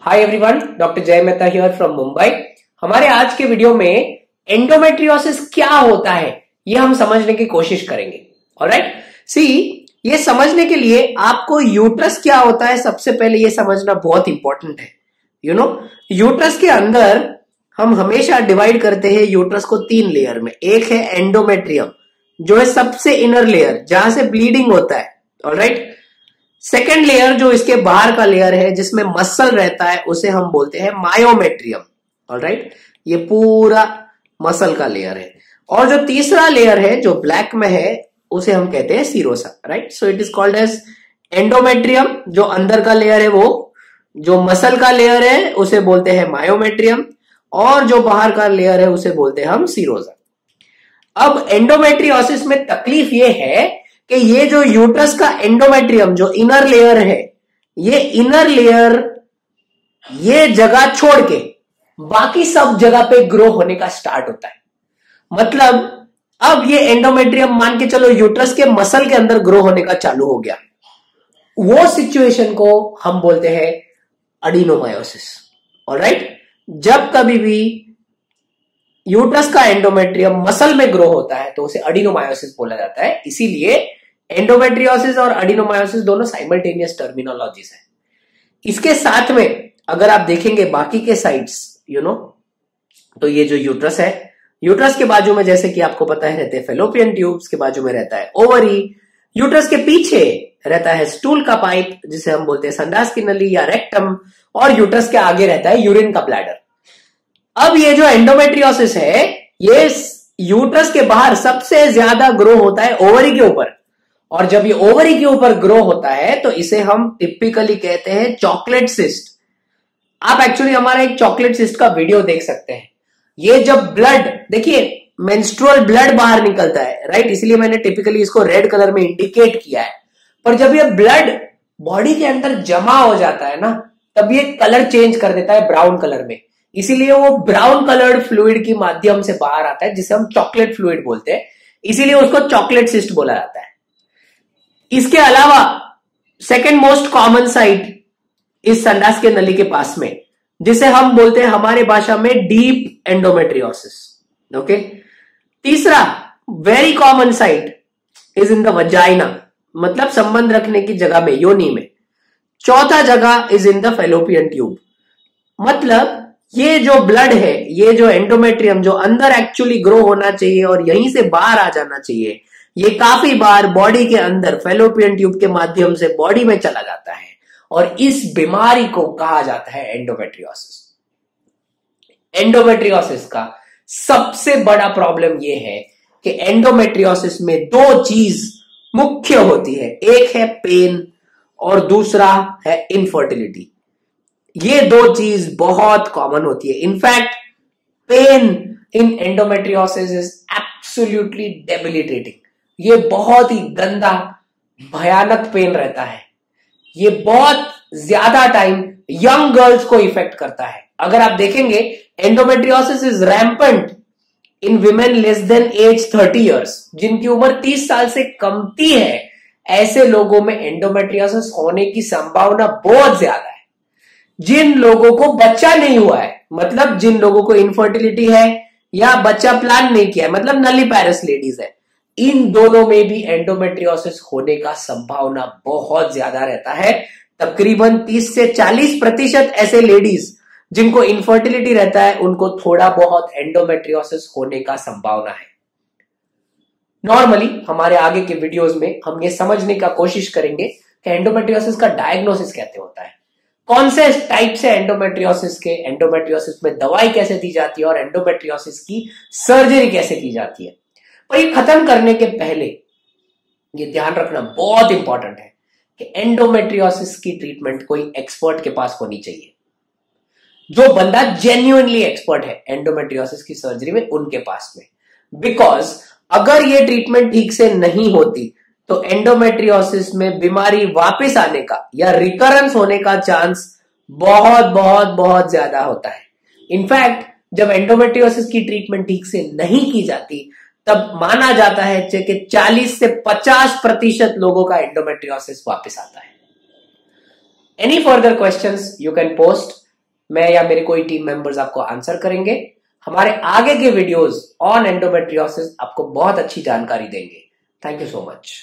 Hi everyone, doctor जय Mehta here from Mumbai. हमारे आज के वीडियो में एंडोमेट्रियोसिस क्या होता है ये हम समझने की कोशिश करेंगे। ऑलराइट, सी ये समझने के लिए आपको यूट्रस क्या होता है सबसे पहले ये समझना बहुत इंपॉर्टेंट है। यूट्रस के अंदर हम हमेशा डिवाइड करते हैं यूट्रस को 3 लेयर में। एक है एंडोमेट्रियम जो है सबसे इनर लेयर जहां से ब्लीडिंग होता है। ऑलराइट, सेकेंड लेयर जो इसके बाहर का लेयर है जिसमें मसल रहता है उसे हम बोलते हैं मायोमेट्रियम। ऑलराइट, ये पूरा मसल का लेयर है। और जो तीसरा लेयर है जो ब्लैक में है उसे हम कहते हैं serosa. Right, so it is called as endometrium. जो अंदर का लेयर है वो, जो मसल का लेयर है उसे बोलते हैं मायोमेट्रियम, और जो बाहर का लेयर है उसे बोलते हैं हम सीरोसा। अब एंडोमेट्रियोसिस में तकलीफ ये है कि ये जो यूट्रस का एंडोमेट्रियम जो इनर लेयर है, ये इनर लेयर ये जगह छोड़ के बाकी सब जगह पे ग्रो होने का स्टार्ट होता है। मतलब अब ये एंडोमेट्रियम मान के चलो यूट्रस के मसल के अंदर ग्रो होने का चालू हो गया। वो सिचुएशन को हम बोलते हैं अडीनोमायोसिस। ऑलराइट, जब कभी भी यूट्रस का एंडोमेट्रियम मसल में ग्रो होता है तो उसे अडीनोमायोसिस बोला जाता है। इसीलिए एंडोमेट्रियोसिस और अडीनोमायोसिस दोनों साइमल्टेनियस टर्मिनोलॉजीज है। इसके साथ में अगर आप देखेंगे बाकी के साइड्स तो ये जो यूट्रस है, यूट्रस के बाजू में जैसे कि आपको पता है रहते हैं फेलोपियन ट्यूब्स, के बाजू में रहता है ओवरी, यूट्रस के पीछे रहता है स्टूल का पाइप जिसे हम बोलते हैं संडास की नली या रेक्टम, और यूट्रस के आगे रहता है यूरिन का ब्लैडर। अब ये जो एंडोमेट्रियोसिस है ये यूट्रस के बाहर सबसे ज्यादा ग्रो होता है ओवरी के ऊपर, और जब ये ओवरी के ऊपर ग्रो होता है तो इसे हम टिपिकली कहते हैं चॉकलेट सिस्ट। आप एक्चुअली हमारा एक चॉकलेट सिस्ट का वीडियो देख सकते हैं। ये जब ब्लड, देखिए मेंस्ट्रुअल ब्लड बाहर निकलता है, राइट, इसलिए मैंने टिपिकली इसको रेड कलर में इंडिकेट किया है। पर जब ये ब्लड बॉडी के अंदर जमा हो जाता है ना, तब ये कलर चेंज कर देता है ब्राउन कलर में, इसीलिए वो ब्राउन कलर्ड फ्लूइड के माध्यम से बाहर आता है जिसे हम चॉकलेट फ्लूइड बोलते हैं, इसीलिए उसको चॉकलेट सिस्ट बोला जाता है। इसके अलावा सेकेंड मोस्ट कॉमन साइट इस संडास के नली के पास में, जिसे हम बोलते हैं हमारे भाषा में डीप एंडोमेट्रियोसिस। ओके, तीसरा very common site is in the vagina, मतलब संबंध रखने की जगह में, योनि में। चौथा जगह is in the fallopian tube, मतलब ये जो ब्लड है, ये जो एंडोमेट्रियम जो अंदर एक्चुअली ग्रो होना चाहिए और यहीं से बाहर आ जाना चाहिए, ये काफी बार बॉडी के अंदर फेलोपियन ट्यूब के माध्यम से बॉडी में चला जाता है, और इस बीमारी को कहा जाता है एंडोमेट्रियोसिस। एंडोमेट्रियोसिस का सबसे बड़ा प्रॉब्लम यह है कि एंडोमेट्रियोसिस में 2 चीज मुख्य होती है, एक है पेन और दूसरा है इनफर्टिलिटी। ये 2 चीज बहुत कॉमन होती है। In fact pain in endometriosis is absolutely debilitating. ये बहुत ही गंदा भयानक पेन रहता है। ये बहुत ज्यादा टाइम यंग गर्ल्स को इफेक्ट करता है। अगर आप देखेंगे endometriosis is rampant in women less than age 30 years, जिनकी उम्र 30 साल से कमती है, ऐसे लोगों में एंडोमेट्रियोसिस होने की संभावना बहुत ज्यादा है। जिन लोगों को बच्चा नहीं हुआ है, मतलब जिन लोगों को इनफर्टिलिटी है या बच्चा प्लान नहीं किया है, मतलब नलीपैरस लेडीज है, इन दोनों में भी एंडोमेट्रियोसिस होने का संभावना बहुत ज्यादा रहता है। तकरीबन 30 से 40% ऐसे लेडीज जिनको इनफर्टिलिटी रहता है उनको थोड़ा बहुत एंडोमेट्रियोसिस होने का संभावना है। नॉर्मली हमारे आगे के वीडियोस में हम ये समझने का कोशिश करेंगे कि एंडोमेट्रियोसिस का डायग्नोसिस कैसे होता है, कौन से टाइप से एंडोमेट्रियोसिस में दवाई कैसे दी जाती है, और एंडोमेट्रियोसिस की सर्जरी कैसे की जाती है। पर ये खत्म करने के पहले ये ध्यान रखना बहुत इंपॉर्टेंट है कि एंडोमेट्रियोसिस की ट्रीटमेंट कोई एक्सपर्ट के पास होनी चाहिए, जो बंदा जेन्युइनली एक्सपर्ट है एंडोमेट्रियोसिस की सर्जरी में, उनके पास में। बिकॉज अगर ये ट्रीटमेंट ठीक से नहीं होती तो एंडोमेट्रियोसिस में बीमारी वापस आने का या रिकरेंस होने का चांस बहुत बहुत बहुत ज्यादा होता है। इनफैक्ट जब एंडोमेट्रियोसिस की ट्रीटमेंट ठीक से नहीं की जाती तब माना जाता है कि 40 से 50% लोगों का एंडोमेट्रियोसिस वापस आता है। Any further questions you can post मैं या मेरे कोई टीम मेंबर्स आपको आंसर करेंगे। हमारे आगे के वीडियोस ऑन एंडोमेट्रियोसिस आपको बहुत अच्छी जानकारी देंगे। Thank you so much.